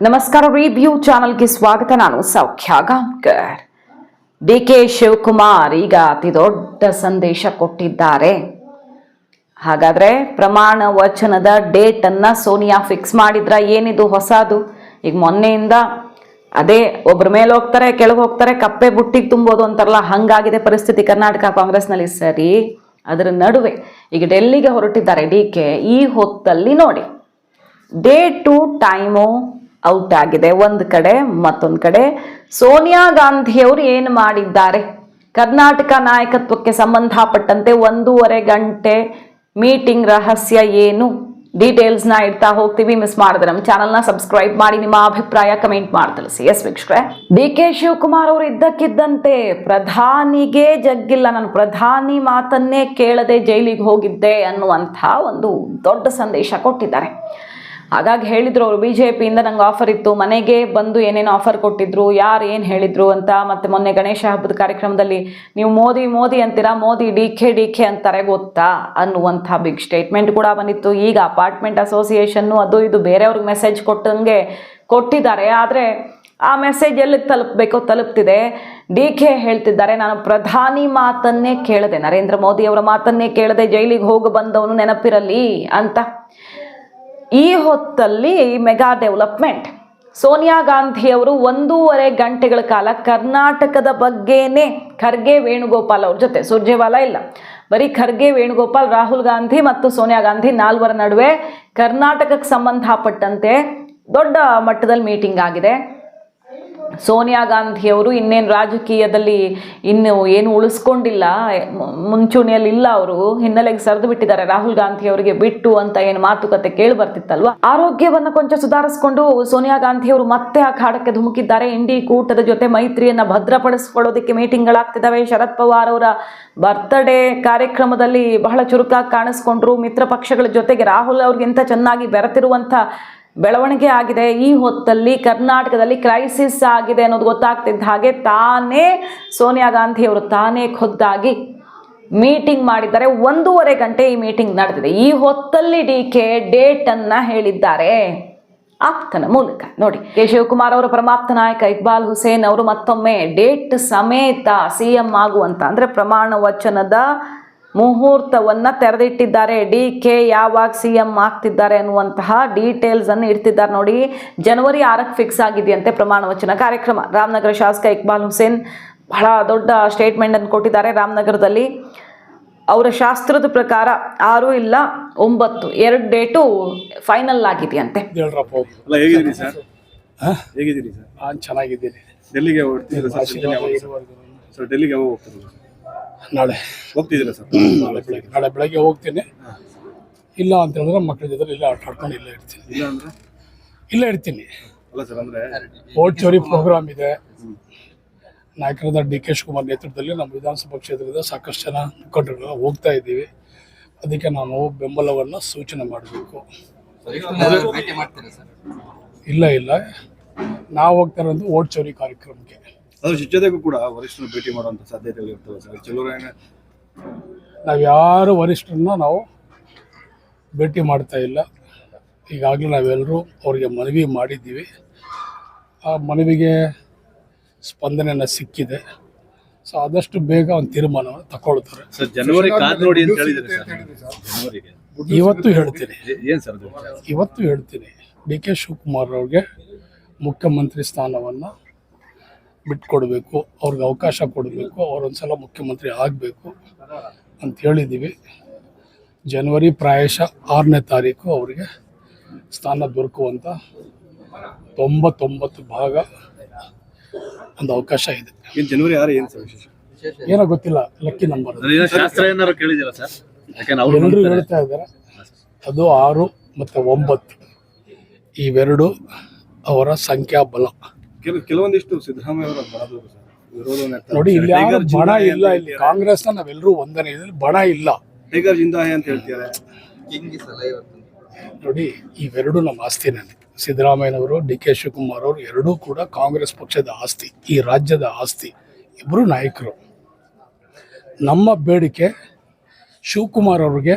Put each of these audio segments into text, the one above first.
ನಮಸ್ಕಾರ, ರಿವ್ಯೂ ಚಾನಲ್ಗೆ ಸ್ವಾಗತ. ನಾನು ಸೌಖ್ಯ ಗಾಂವ್ಕರ್. ಡಿಕೆ ಶಿವಕುಮಾರ್ ಈಗ ಅತಿ ದೊಡ್ಡ ಸಂದೇಶ ಕೊಟ್ಟಿದ್ದಾರೆ. ಹಾಗಾದ್ರೆ ಪ್ರಮಾಣ ವಚನದ ಡೇಟ್ ಅನ್ನ ಸೋನಿಯಾ ಫಿಕ್ಸ್ ಮಾಡಿದ್ರ? ಏನಿದು ಹೊಸದು? ಈಗ ಮೊನ್ನೆಯಿಂದ ಅದೇ ಒಬ್ಬರ ಮೇಲೆ ಹೋಗ್ತಾರೆ, ಕೆಳಗೆ ಹೋಗ್ತಾರೆ, ಕಪ್ಪೆ ಬುಟ್ಟಿಗೆ ತುಂಬೋದು ಅಂತಾರಲ್ಲ, ಹಂಗಾಗಿದೆ ಪರಿಸ್ಥಿತಿ ಕರ್ನಾಟಕ ಕಾಂಗ್ರೆಸ್ನಲ್ಲಿ. ಸರಿ, ಅದರ ನಡುವೆ ಈಗ ಡೆಲ್ಲಿಗೆ ಹೊರಟಿದ್ದಾರೆ ಡಿಕೆ. ಈ ಹೊತ್ತಲ್ಲಿ ನೋಡಿ, ಡೇಟು ಟೈಮು ಔಟ್ ಆಗಿದೆ ಒಂದು ಕಡೆ. ಮತ್ತೊಂದು ಕಡೆ ಸೋನಿಯಾ ಗಾಂಧಿಯವರು ಏನು ಮಾಡಿದ್ದಾರೆ? ಕರ್ನಾಟಕ ನಾಯಕತ್ವಕ್ಕೆ ಸಂಬಂಧಪಟ್ಟಂತೆ 1.5 ಗಂಟೆ ಮೀಟಿಂಗ್ ರಹಸ್ಯ ಏನು? ಡೀಟೇಲ್ಸ್ನ ಇಡ್ತಾ ಹೋಗ್ತೀವಿ. ಮಿಸ್ ಮಾಡಿದ್ರೆ ನಮ್ಮ ಚಾನಲ್ನ ಸಬ್ಸ್ಕ್ರೈಬ್ ಮಾಡಿ, ನಿಮ್ಮ ಅಭಿಪ್ರಾಯ ಕಮೆಂಟ್ ಮಾಡಿ ತಿಳಿಸಿ. ಎಸ್ ವೀಕ್ಷಕರೇ, ಡಿ ಕೆ ಶಿವಕುಮಾರ್ ಅವರು ಇದ್ದಕ್ಕಿದ್ದಂತೆ ಪ್ರಧಾನಿಗೆ ಜಗ್ಗಿಲ್ಲ, ನಾನು ಪ್ರಧಾನಿ ಮಾತನ್ನೇ ಕೇಳದೆ ಜೈಲಿಗೆ ಹೋಗಿದ್ದೆ ಅನ್ನುವಂಥ ಒಂದು ದೊಡ್ಡ ಸಂದೇಶ ಕೊಟ್ಟಿದ್ದಾರೆ. ಹಾಗಾಗಿ ಹೇಳಿದ್ರು ಅವರು, ಬಿಜೆಪಿಯಿಂದ ನಂಗೆ ಆಫರ್ ಇತ್ತು, ಮನೆಗೆ ಬಂದು ಏನೇನು ಆಫರ್ ಕೊಟ್ಟಿದ್ರು, ಯಾರು ಏನು ಹೇಳಿದ್ರು ಅಂತ. ಮತ್ತು ಮೊನ್ನೆ ಗಣೇಶ ಹಬ್ಬದ ಕಾರ್ಯಕ್ರಮದಲ್ಲಿ ನೀವು ಮೋದಿ ಮೋದಿ ಅಂತೀರಾ, ಮೋದಿ ಡಿ ಕೆ ಅಂತಾರೆ ಗೊತ್ತಾ ಅನ್ನುವಂಥ ಬಿಗ್ ಸ್ಟೇಟ್ಮೆಂಟ್ ಕೂಡ ಬಂದಿತ್ತು. ಈಗ ಅಪಾರ್ಟ್ಮೆಂಟ್ ಅಸೋಸಿಯೇಷನ್ನು ಅದು ಇದು ಬೇರೆಯವ್ರಿಗೆ ಮೆಸೇಜ್ ಕೊಟ್ಟಂಗೆ ಕೊಟ್ಟಿದ್ದಾರೆ. ಆದರೆ ಆ ಮೆಸೇಜ್ ಎಲ್ಲಿಗೆ ತಲುಪಬೇಕೋ ತಲುಪ್ತಿದೆ. ಡಿ ಕೆ ಹೇಳ್ತಿದ್ದಾರೆ, ನಾನು ಪ್ರಧಾನಿ ಮಾತನ್ನೇ ಕೇಳದೆ, ನರೇಂದ್ರ ಮೋದಿ ಅವರ ಮಾತನ್ನೇ ಕೇಳದೆ ಜೈಲಿಗೆ ಹೋಗಿ ಬಂದವನು ನೆನಪಿರಲಿ ಅಂತ. ಈ ಹೊತ್ತಲ್ಲಿ ಮೆಗಾ ಡೆವಲಪ್ಮೆಂಟ್. ಸೋನಿಯಾ ಗಾಂಧಿಯವರು 1.5 ಗಂಟೆಗಳ ಕಾಲ ಕರ್ನಾಟಕದ ಬಗ್ಗೆನೇ ಖರ್ಗೆ ವೇಣುಗೋಪಾಲ್ ಅವ್ರ ಜೊತೆ, ಸುರ್ಜೇವಾಲಾ ಇಲ್ಲ, ಬರೀ ಖರ್ಗೆ ವೇಣುಗೋಪಾಲ್, ರಾಹುಲ್ ಗಾಂಧಿ ಮತ್ತು ಸೋನಿಯಾ ಗಾಂಧಿ ನಾಲ್ವರ ನಡುವೆ ಕರ್ನಾಟಕಕ್ಕೆ ಸಂಬಂಧಪಟ್ಟಂತೆ ದೊಡ್ಡ ಮಟ್ಟದಲ್ಲಿ ಮೀಟಿಂಗ್ ಆಗಿದೆ. ಸೋನಿಯಾ ಗಾಂಧಿಯವರು ಇನ್ನೇನು ರಾಜಕೀಯದಲ್ಲಿ ಇನ್ನು ಏನು ಉಳಿಸ್ಕೊಂಡಿಲ್ಲ, ಮುಂಚೂಣಿಯಲ್ಲಿ ಇಲ್ಲ, ಅವರು ಹಿನ್ನೆಲೆಗೆ ಸರಿದು ಬಿಟ್ಟಿದ್ದಾರೆ. ರಾಹುಲ್ ಗಾಂಧಿ ಅವರಿಗೆ ಬಿಟ್ಟು ಅಂತ ಏನು ಮಾತುಕತೆ ಕೇಳಿ ಬರ್ತಿತ್ತಲ್ವ. ಆರೋಗ್ಯವನ್ನು ಕೊಂಚ ಸುಧಾರಿಸಿಕೊಂಡು ಸೋನಿಯಾ ಗಾಂಧಿಯವರು ಮತ್ತೆ ಅಖಾಡಕ್ಕೆ ಧುಮುಕಿದ್ದಾರೆ. ಇಂಡಿ ಕೂಟದ ಜೊತೆ ಮೈತ್ರಿಯನ್ನ ಭದ್ರಪಡಿಸಿಕೊಳ್ಳೋದಕ್ಕೆ ಮೀಟಿಂಗ್ಗಳಾಗ್ತಿದ್ದಾವೆ. ಶರದ್ ಪವಾರ್ ಅವರ ಬರ್ತ್ಡೇ ಕಾರ್ಯಕ್ರಮದಲ್ಲಿ ಬಹಳ ಚುರುಕಾಗಿ ಕಾಣಿಸ್ಕೊಂಡ್ರು. ಮಿತ್ರ ಪಕ್ಷಗಳ ಜೊತೆಗೆ ರಾಹುಲ್ ಅವ್ರಿಗಿಂತ ಚೆನ್ನಾಗಿ ಬೆರೆತಿರುವಂಥ ಬೆಳವಣಿಗೆ ಆಗಿದೆ. ಈ ಹೊತ್ತಲ್ಲಿ ಕರ್ನಾಟಕದಲ್ಲಿ ಕ್ರೈಸಿಸ್ ಆಗಿದೆ ಅನ್ನೋದು ಗೊತ್ತಾಗ್ತಿದ್ದ ಹಾಗೆ ತಾನೇ ಸೋನಿಯಾ ಗಾಂಧಿಯವರು ತಾನೇ ಖುದ್ದಾಗಿ ಮೀಟಿಂಗ್ ಮಾಡಿದ್ದಾರೆ. 1.5 ಗಂಟೆ ಈ ಮೀಟಿಂಗ್ ನಡೆದಿದೆ. ಈ ಹೊತ್ತಲ್ಲಿ ಡಿ ಕೆ ಡೇಟ್ ಅನ್ನ ಹೇಳಿದ್ದಾರೆ ಆಪ್ತನ ಮೂಲಕ. ನೋಡಿ, ಕೆ ಶಿವಕುಮಾರ್ ಅವರ ಪರಮಾಪ್ತ ನಾಯಕ ಇಕ್ಬಾಲ್ ಹುಸೇನ್ ಅವರು ಮತ್ತೊಮ್ಮೆ ಡೇಟ್ ಸಮೇತ ಸಿಎಂ ಆಗುವಂತ, ಅಂದ್ರೆ ಪ್ರಮಾಣ ವಚನದ ಮುಹೂರ್ತವನ್ನ ತೆರೆದಿಟ್ಟಿದ್ದಾರೆ. ಡಿ ಕೆ ಯಾವಾಗ ಸಿಎಂ ಆಗ್ತಿದ್ದಾರೆ ಅನ್ನುವಂತಹ ಡೀಟೇಲ್ಸ್ ಅನ್ನು ಇಡ್ತಿದ್ದಾರೆ. ನೋಡಿ, ಜನವರಿ 6ಕ್ಕೆ ಫಿಕ್ಸ್ ಆಗಿದೆಯಂತೆ ಪ್ರಮಾಣ ವಚನ ಕಾರ್ಯಕ್ರಮ. ರಾಮನಗರ ಶಾಸಕ ಇಕ್ಬಾಲ್ ಹುಸೇನ್ ಬಹಳ ದೊಡ್ಡ ಸ್ಟೇಟ್ಮೆಂಟ್ ಅನ್ನು ಕೊಟ್ಟಿದ್ದಾರೆ. ರಾಮನಗರದಲ್ಲಿ ಅವರ ಶಾಸ್ತ್ರದ ಪ್ರಕಾರ 6 ಇಲ್ಲ 9 2 ಡೇಟು ಫೈನಲ್ ಆಗಿದೆಯಂತೆ. ಚೆನ್ನಾಗಿದ್ದೀನಿ. ಡೆಲ್ಲಿಗೆ ಹೋಗ್ತೀರಾ? ನಾಳೆ ಹೋಗ್ತಿದ್ದೀರಾ ಸರ್? ನಾಳೆ ಬೆಳಗ್ಗೆ ಹೋಗ್ತೀನಿ. ಇಲ್ಲ ಅಂತ ಹೇಳಿದ್ರೆ ಮಕ್ಕಳ ಜೊತೆ ಇಲ್ಲ ಆಟಾಡ್ಕೊಂಡು ಇಲ್ಲೇ ಇರ್ತೀನಿ. ಇಲ್ಲೇ ಇರ್ತೀನಿ. ಅಲ್ಲ ಸರ್, ಅಂದ್ರೆ ಓಟ್ ಚೋರಿ ಪ್ರೋಗ್ರಾಮ್ ಇದೆ. ನಾಯಕರಾದ ಡಿ ಕೆ ಶಿವಕುಮಾರ್ ನೇತೃತ್ವದಲ್ಲಿ ನಮ್ಮ ವಿಧಾನಸಭಾ ಕ್ಷೇತ್ರದ ಸಾಕಷ್ಟು ಜನ ಮುಖಂಡರು ಹೋಗ್ತಾ ಇದ್ದೀವಿ. ಅದಕ್ಕೆ ನಾನು ಬೆಂಬಲವನ್ನು ಸೂಚನೆ ಮಾಡಬೇಕು. ಇಲ್ಲ, ನಾವು ಹೋಗ್ತಾ ಇರೋದು ಓಟ್ ಚೋರಿ ಕಾರ್ಯಕ್ರಮಕ್ಕೆ. ಅದ್ರ ಜೊತೆಗೂ ಕೂಡ ವರಿಷ್ಠರು ಭೇಟಿ ಮಾಡುವಂಥ ಸಾಧ್ಯತೆಗಳು ಇರ್ತವೆ ಸರ್. ಕೆಲವರು ನಾವು ಯಾರು ವರಿಷ್ಠರನ್ನ ನಾವು ಭೇಟಿ ಮಾಡ್ತಾ ಇಲ್ಲ. ಈಗಾಗಲೇ ನಾವೆಲ್ಲರೂ ಅವ್ರಿಗೆ ಮನವಿ ಮಾಡಿದ್ದೀವಿ. ಆ ಮನವಿಗೆ ಸ್ಪಂದನೆಯನ್ನು ಸಿಕ್ಕಿದೆ. ಸೊ ಆದಷ್ಟು ಬೇಗ ಒಂದು ತೀರ್ಮಾನವನ್ನು ತಗೊಳ್ತಾರೆ. ಇವತ್ತು ಹೇಳ್ತೀನಿ, ಡಿ ಕೆ ಶಿವಕುಮಾರ್ ಅವ್ರಿಗೆ ಮುಖ್ಯಮಂತ್ರಿ ಸ್ಥಾನವನ್ನು ಬಿಟ್ಕೊಡ್ಬೇಕು, ಅವ್ರಿಗೆ ಅವಕಾಶ ಕೊಡಬೇಕು, ಅವರೊಂದ್ಸಲ ಮುಖ್ಯಮಂತ್ರಿ ಆಗಬೇಕು ಅಂತ ಹೇಳಿದ್ದೀವಿ. ಜನವರಿ ಪ್ರಾಯಶಃ 6ನೇ ತಾರೀಕು ಅವರಿಗೆ ಸ್ಥಾನ ದೊರಕುವಂಥ 99% ಒಂದು ಅವಕಾಶ ಇದೆ. ಜನವರಿ 6 ಏನು ಸರ್ ವಿಶೇಷ? ಏನೋ ಗೊತ್ತಿಲ್ಲ, ಲಕ್ಕಿ ನಂಬರ್ ಎಲ್ಲರೂ ಹೇಳ್ತಾ ಇದ್ದಾರೆ. ಅದು 6 ಮತ್ತು 9 ಇವೆರಡು ಅವರ ಸಂಖ್ಯಾಬಲ. ಕೆಲವೊಂದಿಷ್ಟು ಸಿದ್ದರಾಮಯ್ಯ ಅವರ ಬಣದವರು ವಿರೋಧ ನೋಡಿ, ಇಲ್ಲಿ ಯಾರು ಬಣ ಇಲ್ಲ. ಇಲ್ಲಿ ಕಾಂಗ್ರೆಸ್ನ ನಾವೆಲ್ಲರೂ ಒಂದನೇ ಇದ್ರಲ್ಲಿ ಬಣ ಇಲ್ಲ. ಟೈಗರ್ ಜಿಂದಾಹೆ ಅಂತ ಹೇಳ್ತಾರೆ. ನೋಡಿ, ಇವೆರಡು ನಮ್ಮ ಆಸ್ತಿನೇ. ಸಿದ್ದರಾಮಯ್ಯನವರು, ಡಿ ಕೆ ಶಿವಕುಮಾರ್ ಅವರು ಎರಡೂ ಕೂಡ ಕಾಂಗ್ರೆಸ್ ಪಕ್ಷದ ಆಸ್ತಿ, ಈ ರಾಜ್ಯದ ಆಸ್ತಿ. ಇಬ್ಬರು ನಾಯಕರು. ನಮ್ಮ ಬೇಡಿಕೆ ಶಿವಕುಮಾರ್ ಅವ್ರಿಗೆ,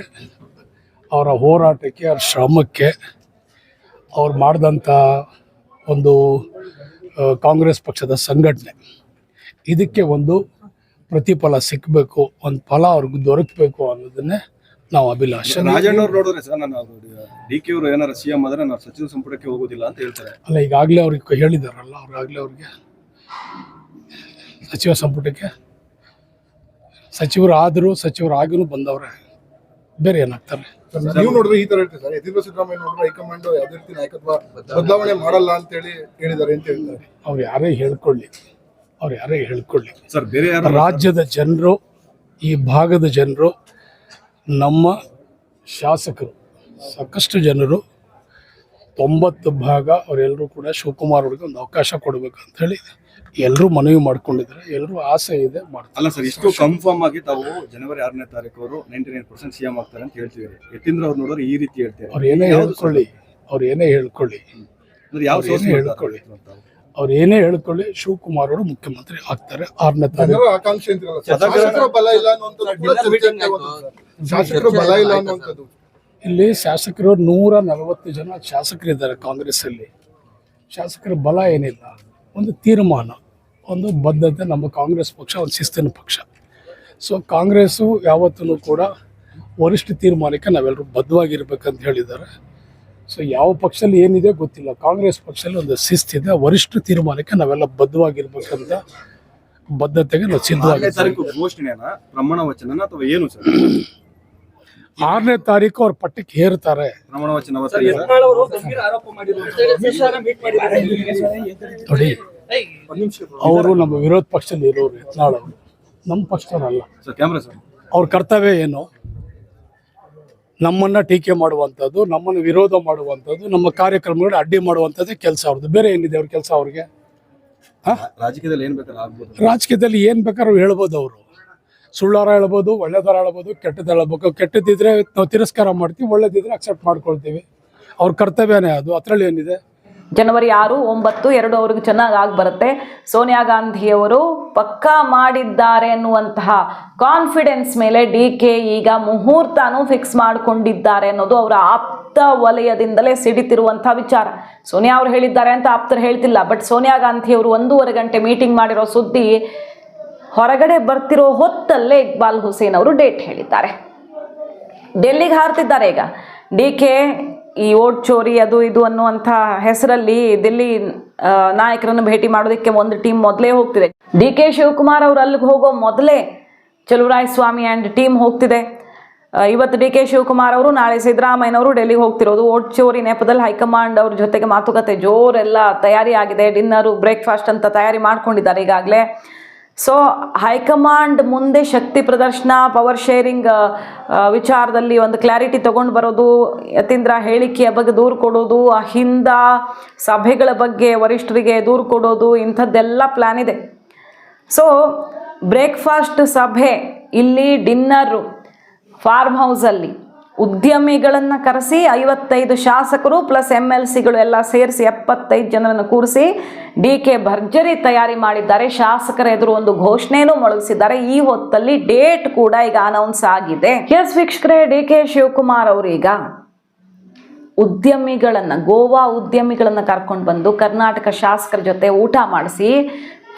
ಅವರ ಹೋರಾಟಕ್ಕೆ, ಅವ್ರ ಶ್ರಮಕ್ಕೆ, ಅವ್ರು ಮಾಡಿದಂಥ ಒಂದು ಕಾಂಗ್ರೆಸ್ ಪಕ್ಷದ ಸಂಘಟನೆ. ಇದಕ್ಕೆ ಒಂದು ಪ್ರತಿಫಲ ಸಿಕ್ಕಬೇಕು, ಒಂದು ಫಲ ಅವ್ರಿಗೆ ದೊರಕಬೇಕು ಅನ್ನೋದನ್ನೇ ನಾವು ಅಭಿಲಾಷೆ. ರಾಜಣ್ಣ ಅವ್ರು ನೋಡಿದ್ರೆ ಸರ್, ನಾನು DK ಅವರು ಏನಾರ CM ಆದ್ರೆ ನಾನು ಸಚಿವ ಸಂಪುಟಕ್ಕೆ ಹೋಗೋದಿಲ್ಲ ಅಂತ ಹೇಳ್ತಾರೆ. ಅಲ್ಲ, ಈಗಾಗಲೇ ಅವ್ರಿಗೆ ಹೇಳಿದಾರಲ್ಲ, ಅವ್ರಿಗೆ ಸಚಿವ ಸಂಪುಟಕ್ಕೆ ಸಚಿವರಾಗಿನೂ ಬಂದವ್ರೆ, ಬೇರೆ ಏನಾಗ್ತಾರೆ? ನೀವು ನೋಡಿದ್ರೆ ಈ ತರ ಹೇಳ್ತೀವಿ ಸರ್, ಯತೀಂದ್ರ ಸಿದ್ದರಾಮಯ್ಯ ನೋಡಿದ್ರೆ ಹೈಕಮಾಂಡ್ ಯಾವುದೇ ರೀತಿ ನಾಯಕತ್ವ ಬದಲಾವಣೆ ಮಾಡಲ್ಲ ಅಂತ ಹೇಳಿ ಹೇಳಿದ್ದಾರೆ ಅಂತ ಹೇಳ್ತಾರೆ. ಅವ್ರು ಯಾರೇ ಹೇಳ್ಕೊಳ್ಳಿ ಸರ್, ಬೇರೆ ಯಾರು ರಾಜ್ಯದ ಜನರು, ಈ ಭಾಗದ ಜನರು, ನಮ್ಮ ಶಾಸಕರು, ಸಾಕಷ್ಟು ಜನರು 90 ಭಾಗ ಅವರೆಲ್ಲರೂ ಕೂಡ ಶಿವಕುಮಾರ್ ಅವ್ರಿಗೆ ಒಂದು ಅವಕಾಶ ಕೊಡಬೇಕು ಅಂತ ಹೇಳಿ ಎಲ್ಲರೂ ಮನವಿ ಮಾಡ್ಕೊಂಡಿದ್ದಾರೆ. ಎಲ್ಲರೂ ಆಸೆ ಇದೆ, ಮಾಡ್ತಾರೆ. ಅಲ್ಲ ಸರ್, ಇಷ್ಟು ಕನ್ಫರ್ಮ್ ಆಗಿ ತಾವು ಜನವರಿ 6ನೇ ತಾರೀಕು ಅವರು 99% CM ಆಗ್ತಾರೆ ಅಂತ ಹೇಳ್ತಿದ್ದಾರೆ. ಯತೀಂದ್ರ ಅವ್ರು ನೋಡಿದ್ರೆ ಈ ರೀತಿ ಹೇಳ್ತಾರೆ. ಅವ್ರು ಏನೇ ಹೇಳ್ಕೊಳ್ಳಿ ಅಂದ್ರೆ ಯಾವ ಸೋರ್ಸ್ ಹೇಳ್ಕೊಳ್ಳಿ, ಅವ್ರು ಏನೇ ಹೇಳ್ಕೊಳ್ಳಿ, ಶಿವಕುಮಾರ್ ಅವರು ಮುಖ್ಯಮಂತ್ರಿ ಆಗ್ತಾರೆ 6ನೇ ತಾರೀಕು. ಜನರ ಆಕಾಂಕ್ಷೆ ಅಂತಿರಲ್ಲ ಸರ್, ಶಾಸಕರ ಬಲ ಇಲ್ಲ ಅನ್ನುವಂಥದ್ದು ಕೂಡ ಚರ್ಚೆ ಆಗ್ತಾ ಇದೆ ಸರ್. ಶಾಸಕರ ಬಲ ಇಲ್ಲ ಅನ್ನುವಂಥದ್ದು. ಇಲ್ಲಿ ಶಾಸಕರು 140 ಜನ ಶಾಸಕರಿದ್ದಾರೆ ಕಾಂಗ್ರೆಸ್ ಅಲ್ಲಿ. ಶಾಸಕರ ಬಲ ಏನಿಲ್ಲ, ಒಂದು ತೀರ್ಮಾನ, ಒಂದು ಬದ್ಧತೆ. ನಮ್ಮ ಕಾಂಗ್ರೆಸ್ ಪಕ್ಷ ಒಂದು ಶಿಸ್ತಿನ ಪಕ್ಷ. ಸೊ ಕಾಂಗ್ರೆಸ್ಸು ಯಾವತ್ತೂ ಕೂಡ ವರಿಷ್ಠ ತೀರ್ಮಾನಕ್ಕೆ ನಾವೆಲ್ಲರೂ ಬದ್ಧವಾಗಿರ್ಬೇಕಂತ ಹೇಳಿದ್ದಾರೆ. ಸೊ ಯಾವ ಪಕ್ಷದಲ್ಲಿ ಏನಿದೆ ಗೊತ್ತಿಲ್ಲ, ಕಾಂಗ್ರೆಸ್ ಪಕ್ಷದಲ್ಲಿ ಒಂದು ಶಿಸ್ತಿದೆ. ವರಿಷ್ಠ ತೀರ್ಮಾನಕ್ಕೆ ನಾವೆಲ್ಲ ಬದ್ಧವಾಗಿರ್ಬೇಕಂತ ಬದ್ಧತೆಗೆ ನಾವು ಸಿದ್ಧವಾಗಿದ್ದೀವಿ. ಘೋಷಣೆನ ಪ್ರಮಾಣ ವಚನ ಅಥವಾ ಏನು ಸರ್? 6ನೇ ತಾರೀಕು ಅವ್ರ ಪಟ್ಟಕ್ಕೆ ಹೇರ್ತಾರೆ. ಪ್ರಮಾಣ ವಚನ ನೋಡಿ, ಅವರು ನಮ್ಮ ವಿರೋಧ ಪಕ್ಷದಲ್ಲಿ ಇರೋರು, ಯತ್ನಾಳ್ ಅವರು ನಮ್ಮ ಪಕ್ಷದವರಲ್ಲ. ಅವ್ರ ಕರ್ತವ್ಯ ಏನು? ನಮ್ಮನ್ನ ಟೀಕೆ ಮಾಡುವಂಥದ್ದು, ನಮ್ಮನ್ನು ವಿರೋಧ ಮಾಡುವಂಥದ್ದು, ನಮ್ಮ ಕಾರ್ಯಕ್ರಮಗಳು ಅಡ್ಡಿ ಮಾಡುವಂಥದ್ದೇ ಕೆಲಸ ಅವ್ರದ್ದು. ಬೇರೆ ಏನಿದೆ ಅವ್ರ ಕೆಲಸ? ಅವ್ರಿಗೆ ರಾಜಕೀಯದಲ್ಲಿ ಏನ್ ಬೇಕಾದ್ರೂ ಆಗ್ಬೋದು. ರಾಜಕೀಯದಲ್ಲಿ ಏನ್ ಬೇಕಾದ್ರೂ ಹೇಳ್ಬೋದು. ಅವರು ಸುಳ್ಳಾರ ಹೇಳ್ಬೋದು, ಒಳ್ಳೆದಾರ ಹೇಳ್ಬೋದು, ಕೆಟ್ಟದ್ದು ಹೇಳ್ಬೇಕು. ಕೆಟ್ಟದಿದ್ರೆ ನಾವು ತಿರಸ್ಕಾರ ಮಾಡ್ತೀವಿ, ಒಳ್ಳೇದಿದ್ರೆ ಅಕ್ಸೆಪ್ಟ್ ಮಾಡ್ಕೊಳ್ತೀವಿ. ಅವ್ರ ಕರ್ತವ್ಯನೇ ಅದು, ಅದರಲ್ಲಿ ಏನಿದೆ? ಜನವರಿ 6, 9, 2 ಅವ್ರಿಗೆ ಚೆನ್ನಾಗಿ ಆಗಿ ಬರುತ್ತೆ. ಸೋನಿಯಾ ಗಾಂಧಿಯವರು ಪಕ್ಕಾ ಮಾಡಿದ್ದಾರೆ ಅನ್ನುವಂತಹ ಕಾನ್ಫಿಡೆನ್ಸ್ ಮೇಲೆ DK ಈಗ ಮುಹೂರ್ತನೂ ಫಿಕ್ಸ್ ಮಾಡಿಕೊಂಡಿದ್ದಾರೆ ಅನ್ನೋದು ಅವರ ಆಪ್ತ ವಲಯದಿಂದಲೇ ಸಿಡಿತಿರುವಂತಹ ವಿಚಾರ. ಸೋನಿಯಾ ಅವರು ಹೇಳಿದ್ದಾರೆ ಅಂತ ಆಪ್ತರು ಹೇಳ್ತಿಲ್ಲ, ಬಟ್ ಸೋನಿಯಾ ಗಾಂಧಿಯವರು 1.5 ಗಂಟೆ ಮೀಟಿಂಗ್ ಮಾಡಿರೋ ಸುದ್ದಿ ಹೊರಗಡೆ ಬರ್ತಿರೋ ಹೊತ್ತಲ್ಲೇ ಇಕ್ಬಾಲ್ ಹುಸೇನ್ ಅವರು ಡೇಟ್ ಹೇಳಿದ್ದಾರೆ. ಡೆಲ್ಲಿಗೆ ಹಾರ್ತಿದ್ದಾರೆ ಈಗ. DK ಈ ಓಟ್ ಚೋರಿ ಅದು ಇದು ಅನ್ನುವಂಥ ಹೆಸರಲ್ಲಿ ದಿಲ್ಲಿ ನಾಯಕರನ್ನು ಭೇಟಿ ಮಾಡೋದಕ್ಕೆ ಒಂದು ಟೀಮ್ ಮೊದಲೇ ಹೋಗ್ತಿದೆ. DK ಶಿವಕುಮಾರ್ ಅವರು ಅಲ್ಲಿಗೆ ಹೋಗೋ ಮೊದಲೇ ಚಲುವರಾಯಸ್ವಾಮಿ ಆ್ಯಂಡ್ ಟೀಮ್ ಹೋಗ್ತಿದೆ. ಇವತ್ತು DK ಶಿವಕುಮಾರ್ ಅವರು, ನಾಳೆ ಸಿದ್ದರಾಮಯ್ಯನವರು ಡೆಲ್ಲಿಗೆ ಹೋಗ್ತಿರೋದು. ಓಟ್ ಚೋರಿ ನೆಪದಲ್ಲಿ ಹೈಕಮಾಂಡ್ ಅವ್ರ ಜೊತೆಗೆ ಮಾತುಕತೆ ಜೋರೆಲ್ಲ ತಯಾರಿ ಆಗಿದೆ. ಡಿನ್ನರು, ಬ್ರೇಕ್ಫಾಸ್ಟ್ ಅಂತ ತಯಾರಿ ಮಾಡ್ಕೊಂಡಿದ್ದಾರೆ ಈಗಾಗಲೇ. ಸೊ ಹೈಕಮಾಂಡ್ ಮುಂದೆ ಶಕ್ತಿ ಪ್ರದರ್ಶನ, ಪವರ್ ಶೇರಿಂಗ್ ವಿಚಾರದಲ್ಲಿ ಒಂದು ಕ್ಲಾರಿಟಿ ತೊಗೊಂಡು ಬರೋದು, ಯತೀಂದ್ರ ಹೇಳಿಕೆಯ ಬಗ್ಗೆ ದೂರು ಕೊಡೋದು, ಅಹಿಂದ ಸಭೆಗಳ ಬಗ್ಗೆ ವರಿಷ್ಠರಿಗೆ ದೂರು ಕೊಡೋದು, ಇಂಥದ್ದೆಲ್ಲ ಪ್ಲ್ಯಾನ್ ಇದೆ. ಸೊ ಬ್ರೇಕ್ಫಾಸ್ಟ್ ಸಭೆ ಇಲ್ಲಿ, ಡಿನ್ನರು ಫಾರ್ಮ್ ಹೌಸಲ್ಲಿ ಉದ್ಯಮಿಗಳನ್ನು ಕರೆಸಿ 55 ಶಾಸಕರು ಪ್ಲಸ್ MLCಗಳು ಎಲ್ಲ ಸೇರಿಸಿ 75 ಜನರನ್ನು ಕೂರಿಸಿ DK ಭರ್ಜರಿ ತಯಾರಿ ಮಾಡಿದ್ದಾರೆ. ಶಾಸಕರ ಎದುರು ಒಂದು ಘೋಷಣೆನೂ ಮೊಳಗಿಸಿದ್ದಾರೆ. ಈ ಹೊತ್ತಲ್ಲಿ ಡೇಟ್ ಕೂಡ ಈಗ ಅನೌನ್ಸ್ ಆಗಿದೆ. ಎಸ್ ವೀಕ್ಷಕರೇ, DK ಶಿವಕುಮಾರ್ ಅವರು ಈಗ ಉದ್ಯಮಿಗಳನ್ನು, ಗೋವಾ ಉದ್ಯಮಿಗಳನ್ನು ಕರ್ಕೊಂಡು ಬಂದು ಕರ್ನಾಟಕ ಶಾಸಕರ ಜೊತೆ ಊಟ ಮಾಡಿಸಿ,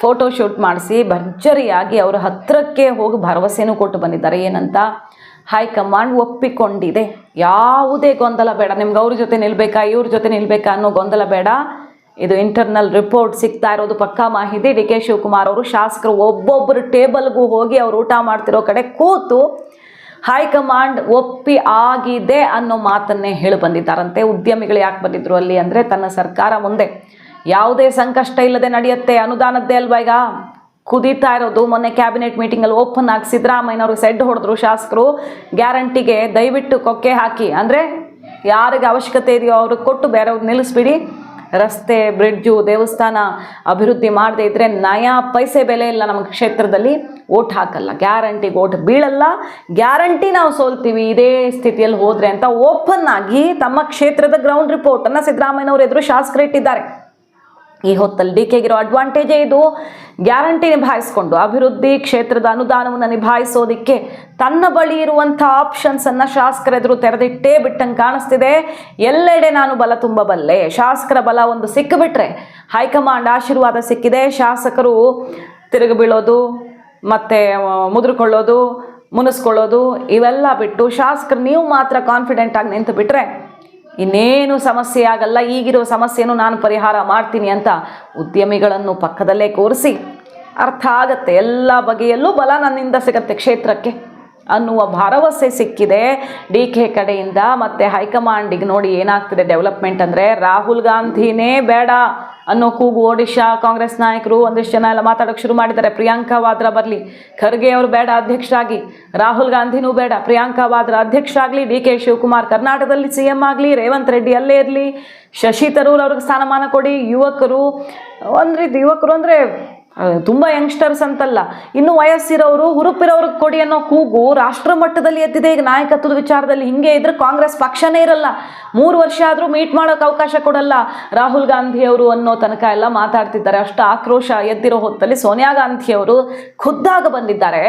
ಫೋಟೋಶೂಟ್ ಮಾಡಿಸಿ, ಭರ್ಜರಿಯಾಗಿ ಅವರ ಹತ್ತಿರಕ್ಕೆ ಹೋಗಿ ಭರವಸೆನೂ ಕೊಟ್ಟು ಬಂದಿದ್ದಾರೆ. ಏನಂತ? ಹೈಕಮಾಂಡ್ ಒಪ್ಪಿಕೊಂಡಿದೆ, ಯಾವುದೇ ಗೊಂದಲ ಬೇಡ, ನಿಮ್ಗೆ ಅವ್ರ ಜೊತೆ ನಿಲ್ಬೇಕಾ ಇವ್ರ ಜೊತೆ ನಿಲ್ಬೇಕಾ ಅನ್ನೋ ಗೊಂದಲ ಬೇಡ. ಇದು ಇಂಟರ್ನಲ್ ರಿಪೋರ್ಟ್ ಸಿಗ್ತಾ ಇರೋದು ಪಕ್ಕಾ ಮಾಹಿತಿ. DK ಶಿವಕುಮಾರ್ ಅವರು ಶಾಸಕರು ಒಬ್ಬೊಬ್ಬರು ಟೇಬಲ್ಗೂ ಹೋಗಿ ಅವ್ರು ಊಟ ಮಾಡ್ತಿರೋ ಕಡೆ ಕೂತು ಹೈಕಮಾಂಡ್ ಒಪ್ಪಿ ಆಗಿದೆ ಅನ್ನೋ ಮಾತನ್ನೇ ಹೇಳಿ ಬಂದಿದ್ದಾರಂತೆ. ಉದ್ಯಮಿಗಳು ಯಾಕೆ ಬಂದಿದ್ರು ಅಲ್ಲಿ ಅಂದರೆ, ತನ್ನ ಸರ್ಕಾರ ಮುಂದೆ ಯಾವುದೇ ಸಂಕಷ್ಟ ಇಲ್ಲದೆ ನಡೆಯುತ್ತೆ, ಅನುದಾನದ್ದೇ ಅಲ್ವಾ ಈಗ ಕುದೀತಾ ಇರೋದು. ಮೊನ್ನೆ ಕ್ಯಾಬಿನೆಟ್ ಮೀಟಿಂಗಲ್ಲಿ ಓಪನ್ ಆಗಿ ಸಿದ್ದರಾಮಯ್ಯನವರು ಸೆಡ್ ಹೊಡೆದ್ರು ಶಾಸಕರು, ಗ್ಯಾರಂಟಿಗೆ ದಯವಿಟ್ಟು ಕೊಕ್ಕೆ ಹಾಕಿ, ಅಂದರೆ ಯಾರಿಗೆ ಅವಶ್ಯಕತೆ ಇದೆಯೋ ಅವ್ರಿಗೆ ಕೊಟ್ಟು ಬೇರೆಯವ್ರು ನಿಲ್ಲಿಸ್ಬಿಡಿ. ರಸ್ತೆ, ಬ್ರಿಡ್ಜು, ದೇವಸ್ಥಾನ ಅಭಿವೃದ್ಧಿ ಮಾಡದೇ ಇದ್ದರೆ ನಯಾ ಪೈಸೆ ಬೆಲೆ ಇಲ್ಲ ನಮ್ಮ ಕ್ಷೇತ್ರದಲ್ಲಿ, ಓಟ್ ಹಾಕಲ್ಲ, ಗ್ಯಾರಂಟಿಗೆ ಓಟ್ ಬೀಳಲ್ಲ, ಗ್ಯಾರಂಟಿ ನಾವು ಸೋಲ್ತೀವಿ ಇದೇ ಸ್ಥಿತಿಯಲ್ಲಿ ಹೋದರೆ ಅಂತ ಓಪನ್ ಆಗಿ ತಮ್ಮ ಕ್ಷೇತ್ರದ ಗ್ರೌಂಡ್ ರಿಪೋರ್ಟನ್ನು ಸಿದ್ದರಾಮಯ್ಯನವರು ಎದುರು ಶಾಸಕರು ಇಟ್ಟಿದ್ದಾರೆ. ಈ ಹೊತ್ತಲ್ಲಿ ಡಿ ಕೆಗಿರೋ ಅಡ್ವಾಂಟೇಜೇ ಇದು. ಗ್ಯಾರಂಟಿ ನಿಭಾಯಿಸ್ಕೊಂಡು ಅಭಿವೃದ್ಧಿ ಕ್ಷೇತ್ರದ ಅನುದಾನವನ್ನು ನಿಭಾಯಿಸೋದಿಕ್ಕೆ ತನ್ನ ಬಳಿ ಇರುವಂಥ ಆಪ್ಷನ್ಸನ್ನು ಶಾಸಕರ ಎದುರು ತೆರೆದಿಟ್ಟೇ ಬಿಟ್ಟಂಗೆ ಕಾಣಿಸ್ತಿದೆ. ಎಲ್ಲೆಡೆ ನಾನು ಬಲ ತುಂಬಬಲ್ಲೆ, ಶಾಸಕರ ಬಲ ಒಂದು ಸಿಕ್ಕಿಬಿಟ್ರೆ, ಹೈಕಮಾಂಡ್ ಆಶೀರ್ವಾದ ಸಿಕ್ಕಿದೆ, ಶಾಸಕರು ತಿರುಗಿ ಬೀಳೋದು ಮತ್ತು ಮುದುರ್ಕೊಳ್ಳೋದು, ಮುನಿಸ್ಕೊಳ್ಳೋದು ಇವೆಲ್ಲ ಬಿಟ್ಟು ಶಾಸಕರು ನೀವು ಮಾತ್ರ ಕಾನ್ಫಿಡೆಂಟ್ ಆಗಿ ನಿಂತು ಬಿಟ್ರೆ ಇನ್ನೇನು ಸಮಸ್ಯೆ ಆಗಲ್ಲ, ಈಗಿರೋ ಸಮಸ್ಯೆನೂ ನಾನು ಪರಿಹಾರ ಮಾಡ್ತೀನಿ ಅಂತ ಉದ್ಯಮಿಗಳನ್ನು ಪಕ್ಕದಲ್ಲೇ ಕೂರಿಸಿ ಅರ್ಥ ಆಗತ್ತೆ ಎಲ್ಲ ಬಗೆಯಲ್ಲೂ ಬಲ ನನ್ನಿಂದ ಸಿಗತ್ತೆ ಕ್ಷೇತ್ರಕ್ಕೆ ಅನ್ನುವ ಭರವಸೆ ಸಿಕ್ಕಿದೆ ಡಿ ಕೆ ಕಡೆಯಿಂದ. ಮತ್ತು ಹೈಕಮಾಂಡಿಗೆ ನೋಡಿ ಏನಾಗ್ತಿದೆ ಡೆವಲಪ್ಮೆಂಟ್ ಅಂದರೆ, ರಾಹುಲ್ ಗಾಂಧಿನೇ ಬೇಡ ಅನ್ನೋ ಕೂಗು ಒಡಿಶಾ ಕಾಂಗ್ರೆಸ್ ನಾಯಕರು ಒಂದಿಷ್ಟು ಜನ ಎಲ್ಲ ಮಾತಾಡೋಕ್ಕೆ ಶುರು ಮಾಡಿದ್ದಾರೆ. ಪ್ರಿಯಾಂಕಾ ವಾದ್ರಾ ಬರಲಿ, ಖರ್ಗೆ ಅವರು ಬೇಡ ಅಧ್ಯಕ್ಷರಾಗಿ, ರಾಹುಲ್ ಗಾಂಧಿನೂ ಬೇಡ, ಪ್ರಿಯಾಂಕಾ ವಾದ್ರಾ ಅಧ್ಯಕ್ಷರಾಗಲಿ, ಡಿ ಕೆ ಶಿವಕುಮಾರ್ ಕರ್ನಾಟಕದಲ್ಲಿ CM ಆಗಲಿ, ರೇವಂತ್ ರೆಡ್ಡಿ ಅಲ್ಲೇ ಇರಲಿ, ಶಶಿ ತರೂರ್ ಅವ್ರಿಗೆ ಸ್ಥಾನಮಾನ ಕೊಡಿ, ಯುವಕರು ಒಂದು ರೀತಿ ಯುವಕರು ಅಂದರೆ ತುಂಬ ಯಂಗ್ಸ್ಟರ್ಸ್ ಅಂತಲ್ಲ, ಇನ್ನು ವಯಸ್ಸಿರೋರು ಹುರುಪಿರೋರಿಗೆ ಕೊಡಿ ಅನ್ನೋ ಕೂಗು ರಾಷ್ಟ್ರ ಮಟ್ಟದಲ್ಲಿ ಎದ್ದಿದೆ. ಈಗ ನಾಯಕತ್ವದ ವಿಚಾರದಲ್ಲಿ ಹಿಂಗೆ ಇದ್ರೆ ಕಾಂಗ್ರೆಸ್ ಪಕ್ಷನೇ ಇರಲ್ಲ, 3 ವರ್ಷ ಆದರೂ ಮೀಟ್ ಮಾಡೋಕೆ ಅವಕಾಶ ಕೊಡಲ್ಲ ರಾಹುಲ್ ಗಾಂಧಿ ಅವರು ಅನ್ನೋ ತನಕ ಎಲ್ಲ ಮಾತಾಡ್ತಿದ್ದಾರೆ. ಅಷ್ಟು ಆಕ್ರೋಶ ಎದ್ದಿರೋ ಹೊತ್ತಲ್ಲಿ ಸೋನಿಯಾ ಗಾಂಧಿ ಅವರು ಖುದ್ದಾಗ ಬಂದಿದ್ದಾರೆ.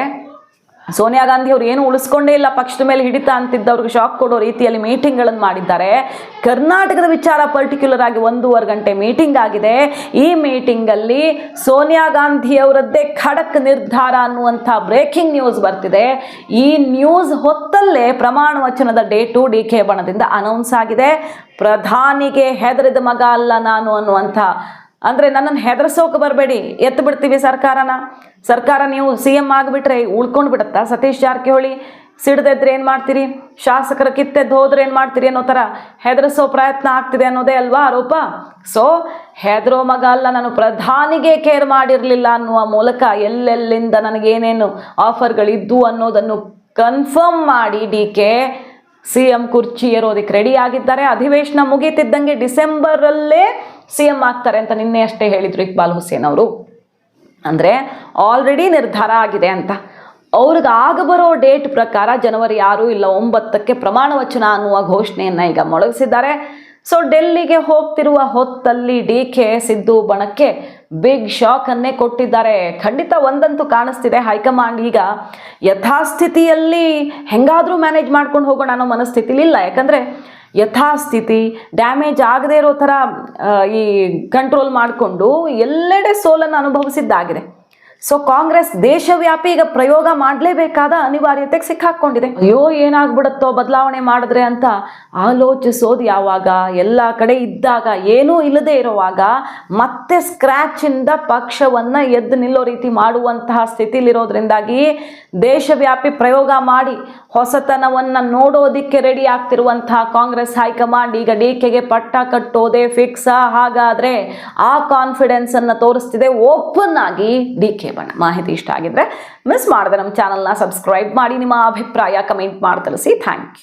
ಸೋನಿಯಾ ಗಾಂಧಿ ಅವರು ಏನು ಉಳಿಸ್ಕೊಂಡೇ ಇಲ್ಲ, ಪಕ್ಷದ ಮೇಲೆ ಹಿಡಿತ ಅಂತಿದ್ದವ್ರಿಗೆ ಶಾಕ್ ಕೊಡೋ ರೀತಿಯಲ್ಲಿ ಮೀಟಿಂಗ್ಗಳನ್ನು ಮಾಡಿದ್ದಾರೆ. ಕರ್ನಾಟಕದ ವಿಚಾರ ಪರ್ಟಿಕ್ಯುಲರ್ ಆಗಿ 1.5 ಗಂಟೆ ಮೀಟಿಂಗ್ ಆಗಿದೆ. ಈ ಮೀಟಿಂಗಲ್ಲಿ ಸೋನಿಯಾ ಗಾಂಧಿ ಅವರದ್ದೇ ಖಡಕ್ ನಿರ್ಧಾರ ಅನ್ನುವಂಥ ಬ್ರೇಕಿಂಗ್ ನ್ಯೂಸ್ ಬರ್ತಿದೆ. ಈ ನ್ಯೂಸ್ ಹೊತ್ತಲ್ಲೇ ಪ್ರಮಾಣ ವಚನದ ಡೇಟು ಡಿ ಕೆ ಬಣದಿಂದ ಅನೌನ್ಸ್ ಆಗಿದೆ. ಪ್ರಧಾನಿಗೆ ಹೆದರಿದ ಮಗ ಅಲ್ಲ ನಾನು ಅನ್ನುವಂಥ, ಅಂದರೆ ನನ್ನನ್ನು ಹೆದರ್ಸೋಕೆ ಬರಬೇಡಿ, ಎತ್ತು ಬಿಡ್ತೀವಿ ಸರ್ಕಾರ ನೀವು CM ಆಗಿಬಿಟ್ರೆ ಉಳ್ಕೊಂಡು ಬಿಡುತ್ತಾ? ಸತೀಶ್ ಜಾರಕಿಹೊಳಿ ಸಿಡ್ದೆದ್ರೆ ಏನು ಮಾಡ್ತೀರಿ, ಶಾಸಕರ ಕಿತ್ತೆದ್ದು ಹೋದ್ರೆ ಏನು ಮಾಡ್ತೀರಿ ಅನ್ನೋ ಥರ ಹೆದರಿಸೋ ಪ್ರಯತ್ನ ಆಗ್ತಿದೆ ಅನ್ನೋದೇ ಅಲ್ವಾ ಆರೋಪ. ಸೊ ಹೆದರೋ ಮಗ ಅಲ್ಲ ನಾನು, ಪ್ರಧಾನಿಗೆ ಕೇರ್ ಮಾಡಿರಲಿಲ್ಲ ಅನ್ನುವ ಮೂಲಕ ಎಲ್ಲೆಲ್ಲಿಂದ ನನಗೇನೇನು ಆಫರ್ಗಳಿದ್ದು ಅನ್ನೋದನ್ನು ಕನ್ಫರ್ಮ್ ಮಾಡಿ ಡಿ ಕೆ CM ಕುರ್ಚಿ ಏರೋದಕ್ಕೆ ರೆಡಿ ಆಗಿದ್ದಾರೆ. ಅಧಿವೇಶನ ಮುಗೀತಿದ್ದಂಗೆ ಡಿಸೆಂಬರಲ್ಲೇ CM ಆಗ್ತಾರೆ ಅಂತ ನಿನ್ನೆ ಅಷ್ಟೇ ಹೇಳಿದ್ರು ಇಕ್ಬಾಲ್ ಹುಸೇನ್ ಅವರು. ಅಂದರೆ ಆಲ್ರೆಡಿ ನಿರ್ಧಾರ ಆಗಿದೆ ಅಂತ. ಅವ್ರಿಗೆ ಆಗಬರೋ ಡೇಟ್ ಪ್ರಕಾರ ಜನವರಿ 6 ಇಲ್ಲ 9ಕ್ಕೆ ಪ್ರಮಾಣ ವಚನ ಅನ್ನುವ ಘೋಷಣೆಯನ್ನು ಈಗ ಮೊಳಗಿಸಿದ್ದಾರೆ. ಸೊ ಡೆಲ್ಲಿಗೆ ಹೋಗ್ತಿರುವ ಹೊತ್ತಲ್ಲಿ ಡಿ ಕೆ ಸಿದ್ದು ಬಣಕ್ಕೆ ಬಿಗ್ ಶಾಕನ್ನೇ ಕೊಟ್ಟಿದ್ದಾರೆ. ಖಂಡಿತ ಒಂದಂತೂ ಕಾಣಿಸ್ತಿದೆ, ಹೈಕಮಾಂಡ್ ಈಗ ಯಥಾಸ್ಥಿತಿಯಲ್ಲಿ ಹೆಂಗಾದರೂ ಮ್ಯಾನೇಜ್ ಮಾಡ್ಕೊಂಡು ಹೋಗೋಣ ಅನ್ನೋ ಮನಸ್ಥಿತಿಲಿ ಇಲ್ಲ. ಯಾಕಂದರೆ ಯಥಾಸ್ಥಿತಿ ಡ್ಯಾಮೇಜ್ ಆಗದೇ ಇರೋ ಥರ ಈ ಕಂಟ್ರೋಲ್ ಮಾಡಿಕೊಂಡು ಎಲ್ಲೆಡೆ ಸೋಲನ್ನು ಅನುಭವಿಸಿದ್ದಾಗಿದೆ. ಸೊ ಕಾಂಗ್ರೆಸ್ ದೇಶವ್ಯಾಪಿ ಈಗ ಪ್ರಯೋಗ ಮಾಡಲೇಬೇಕಾದ ಅನಿವಾರ್ಯತೆಗೆ ಸಿಕ್ಕಾಕೊಂಡಿದೆ. ಅಯ್ಯೋ ಏನಾಗ್ಬಿಡುತ್ತೋ ಬದಲಾವಣೆ ಮಾಡಿದ್ರೆ ಅಂತ ಆಲೋಚಿಸೋದು ಯಾವಾಗ, ಎಲ್ಲ ಕಡೆ ಇದ್ದಾಗ, ಏನೂ ಇಲ್ಲದೆ ಇರುವಾಗ ಮತ್ತೆ ಸ್ಕ್ರ್ಯಾಚಿಂದ ಪಕ್ಷವನ್ನು ಎದ್ದು ನಿಲ್ಲೋ ರೀತಿ ಮಾಡುವಂತಹ ಸ್ಥಿತಿಲಿರೋದ್ರಿಂದಾಗಿ ದೇಶವ್ಯಾಪಿ ಪ್ರಯೋಗ ಮಾಡಿ ಹೊಸತನವನ್ನು ನೋಡೋದಿಕ್ಕೆ ರೆಡಿ ಆಗ್ತಿರುವಂತಹ ಕಾಂಗ್ರೆಸ್ ಹೈಕಮಾಂಡ್ ಈಗ ಡಿ ಕೆಗೆ ಪಟ್ಟ ಕಟ್ಟೋದೇ ಫಿಕ್ಸಾ? ಹಾಗಾದರೆ ಆ ಕಾನ್ಫಿಡೆನ್ಸನ್ನು ತೋರಿಸ್ತಿದೆ ಓಪನ್ ಆಗಿ ಡಿ ಕೆ ಬಣ. ಮಾಹಿತಿ ಇಷ್ಟ ಆಗಿದ್ರೆ ಮಿಸ್ ಮಾಡದೆ ನಮ್ಮ ಚಾನಲ್ನ ಸಬ್ಸ್ಕ್ರೈಬ್ ಮಾಡಿ, ನಿಮ್ಮ ಅಭಿಪ್ರಾಯ ಕಮೆಂಟ್ ಮಾಡಿ ತಿಳಿಸಿ. Thank you.